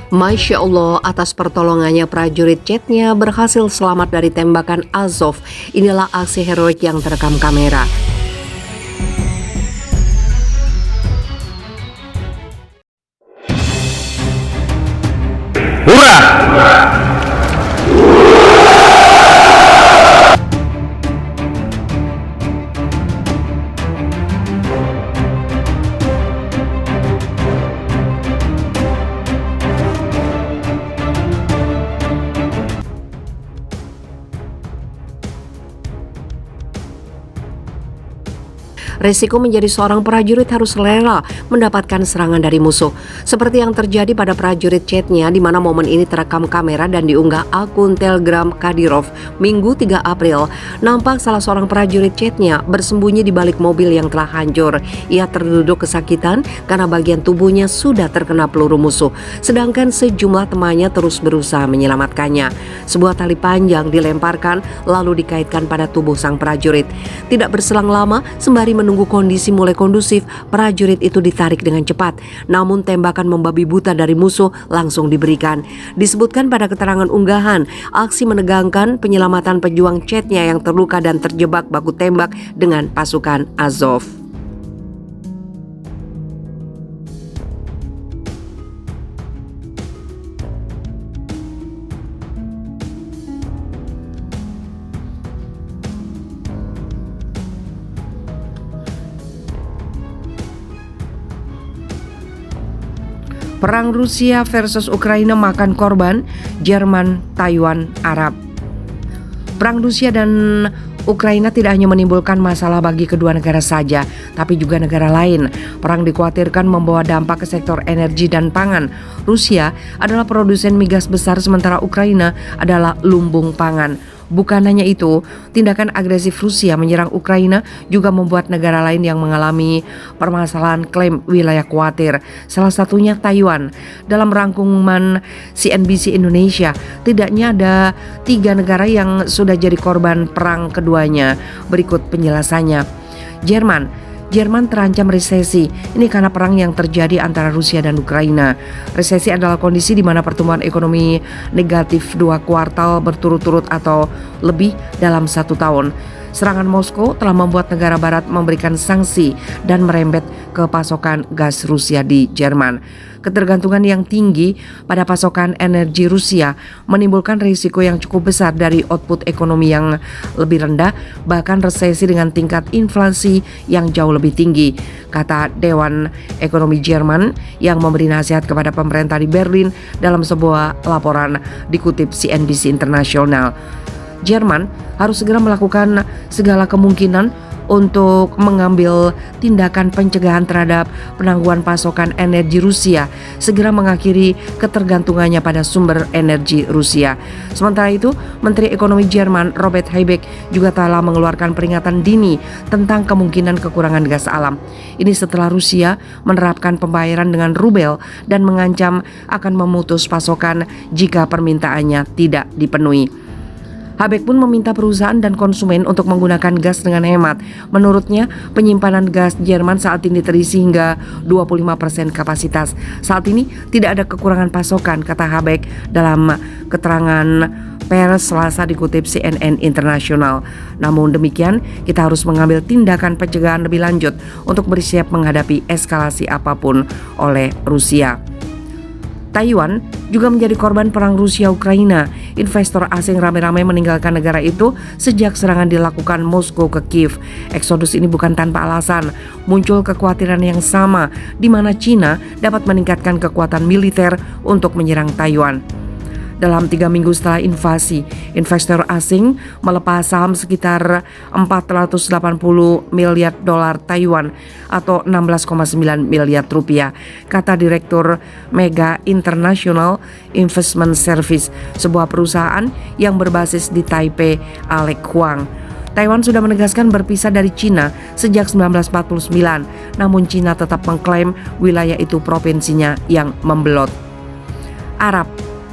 Masya Allah, atas pertolongannya prajurit Chetnya berhasil selamat dari tembakan Azov. Inilah aksi heroik yang terekam kamera. Hurrah! Resiko menjadi seorang prajurit harus rela mendapatkan serangan dari musuh. Seperti yang terjadi pada prajurit Chetnya, di mana momen ini terekam kamera dan diunggah akun Telegram Kadyrov Minggu 3 April. Nampak salah seorang prajurit Chetnya bersembunyi di balik mobil yang telah hancur. Ia terduduk kesakitan karena bagian tubuhnya sudah terkena peluru musuh. Sedangkan sejumlah temannya terus berusaha menyelamatkannya. Sebuah tali panjang dilemparkan lalu dikaitkan pada tubuh sang prajurit. Tidak berselang lama, sembari menunggu kondisi mulai kondusif, prajurit itu ditarik dengan cepat. Namun tembakan membabi buta dari musuh langsung diberikan. Disebutkan pada keterangan unggahan, aksi menegangkan penyelamatan pejuang Chetnya yang terluka dan terjebak baku tembak dengan pasukan Azov. Perang Rusia versus Ukraina makan korban, Jerman, Taiwan, Arab. Perang Rusia dan Ukraina tidak hanya menimbulkan masalah bagi kedua negara saja, tapi juga negara lain. Perang dikhawatirkan membawa dampak ke sektor energi dan pangan. Rusia adalah produsen migas besar sementara Ukraina adalah lumbung pangan. Bukan hanya itu, tindakan agresif Rusia menyerang Ukraina juga membuat negara lain yang mengalami permasalahan klaim wilayah khawatir. Salah satunya Taiwan. Dalam rangkuman CNBC Indonesia, tidaknya ada 3 negara yang sudah jadi korban perang keduanya. Berikut penjelasannya. Jerman terancam resesi. Ini karena perang yang terjadi antara Rusia dan Ukraina. Resesi adalah kondisi di mana pertumbuhan ekonomi negatif 2 kuartal berturut-turut atau lebih dalam 1 tahun. Serangan Moskow telah membuat negara barat memberikan sanksi dan merembet ke pasokan gas Rusia di Jerman. Ketergantungan yang tinggi pada pasokan energi Rusia menimbulkan risiko yang cukup besar dari output ekonomi yang lebih rendah, bahkan resesi dengan tingkat inflasi yang jauh lebih tinggi, kata Dewan Ekonomi Jerman yang memberi nasihat kepada pemerintah di Berlin dalam sebuah laporan dikutip CNBC International. Jerman harus segera melakukan segala kemungkinan untuk mengambil tindakan pencegahan terhadap penangguhan pasokan energi Rusia, segera mengakhiri ketergantungannya pada sumber energi Rusia. Sementara itu, Menteri Ekonomi Jerman Robert Habeck juga telah mengeluarkan peringatan dini tentang kemungkinan kekurangan gas alam. Ini setelah Rusia menerapkan pembayaran dengan rubel dan mengancam akan memutus pasokan jika permintaannya tidak dipenuhi. Habeck pun meminta perusahaan dan konsumen untuk menggunakan gas dengan hemat. Menurutnya, penyimpanan gas Jerman saat ini terisi hingga 25% kapasitas. Saat ini tidak ada kekurangan pasokan, kata Habeck dalam keterangan pers Selasa dikutip CNN International. Namun demikian, kita harus mengambil tindakan pencegahan lebih lanjut untuk bersiap menghadapi eskalasi apapun oleh Rusia. Taiwan juga menjadi korban perang Rusia-Ukraina. Investor asing ramai-ramai meninggalkan negara itu sejak serangan dilakukan Moskow ke Kiev. Eksodus ini bukan tanpa alasan. Muncul kekhawatiran yang sama di mana China dapat meningkatkan kekuatan militer untuk menyerang Taiwan. Dalam 3 minggu setelah invasi, investor asing melepas saham sekitar 480 miliar dolar Taiwan atau 16,9 miliar rupiah, kata Direktur Mega International Investment Service, sebuah perusahaan yang berbasis di Taipei, Alex Huang. Taiwan sudah menegaskan berpisah dari Cina sejak 1949, namun Cina tetap mengklaim wilayah itu provinsinya yang membelot.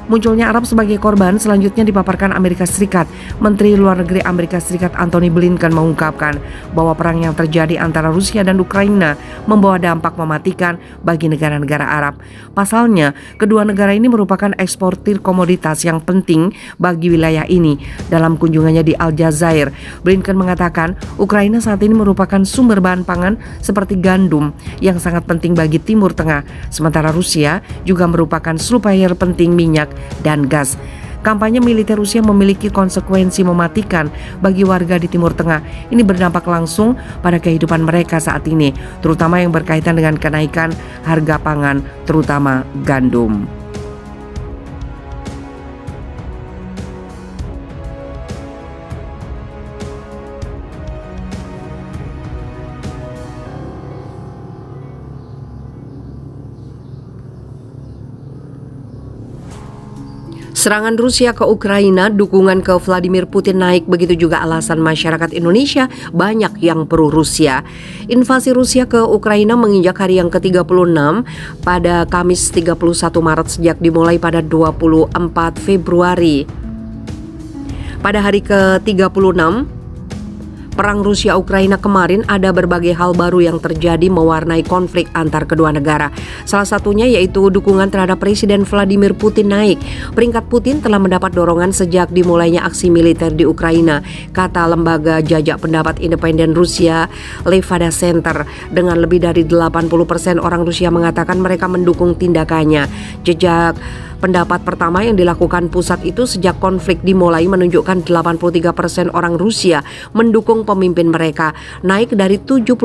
Munculnya Arab sebagai korban selanjutnya dipaparkan Amerika Serikat. Menteri Luar Negeri Amerika Serikat Antony Blinken mengungkapkan bahwa perang yang terjadi antara Rusia dan Ukraina membawa dampak mematikan bagi negara-negara Arab. Pasalnya, kedua negara ini merupakan eksportir komoditas yang penting bagi wilayah ini. Dalam kunjungannya di Aljazair, Blinken mengatakan Ukraina saat ini merupakan sumber bahan pangan seperti gandum yang sangat penting bagi Timur Tengah. Sementara Rusia juga merupakan supplier penting minyak dan gas. Kampanye militer Rusia memiliki konsekuensi mematikan bagi warga di Timur Tengah. Ini berdampak langsung pada kehidupan mereka saat ini, terutama yang berkaitan dengan kenaikan harga pangan, terutama gandum. Serangan Rusia ke Ukraina, dukungan ke Vladimir Putin naik, begitu juga alasan masyarakat Indonesia banyak yang pro Rusia. Invasi Rusia ke Ukraina menginjak hari yang ke-36 pada Kamis 31 Maret sejak dimulai pada 24 Februari. Pada hari ke-36 Perang Rusia-Ukraina kemarin ada berbagai hal baru yang terjadi mewarnai konflik antar kedua negara. Salah satunya yaitu dukungan terhadap Presiden Vladimir Putin naik. Peringkat Putin telah mendapat dorongan sejak dimulainya aksi militer di Ukraina, kata lembaga jajak pendapat independen Rusia Levada Center. Dengan lebih dari 80% orang Rusia mengatakan mereka mendukung tindakannya. Jejak pendapat pertama yang dilakukan pusat itu sejak konflik dimulai menunjukkan 83% orang Rusia mendukung pemimpin mereka, naik dari 71%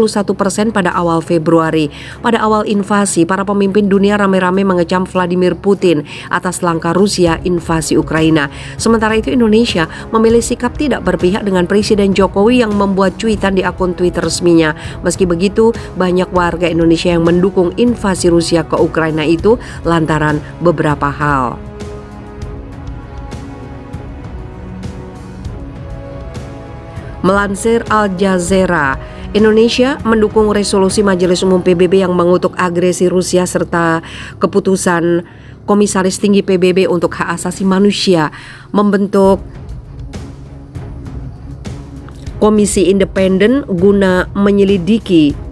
pada awal Februari. Pada awal invasi, para pemimpin dunia rame-rame mengecam Vladimir Putin atas langkah Rusia invasi Ukraina. Sementara itu Indonesia memilih sikap tidak berpihak dengan Presiden Jokowi yang membuat cuitan di akun Twitter resminya. Meski begitu, banyak warga Indonesia yang mendukung invasi Rusia ke Ukraina itu lantaran beberapa hal. Melansir Al Jazeera, Indonesia mendukung resolusi Majelis Umum PBB yang mengutuk agresi Rusia serta keputusan Komisaris Tinggi PBB untuk Hak Asasi Manusia membentuk komisi independen guna menyelidiki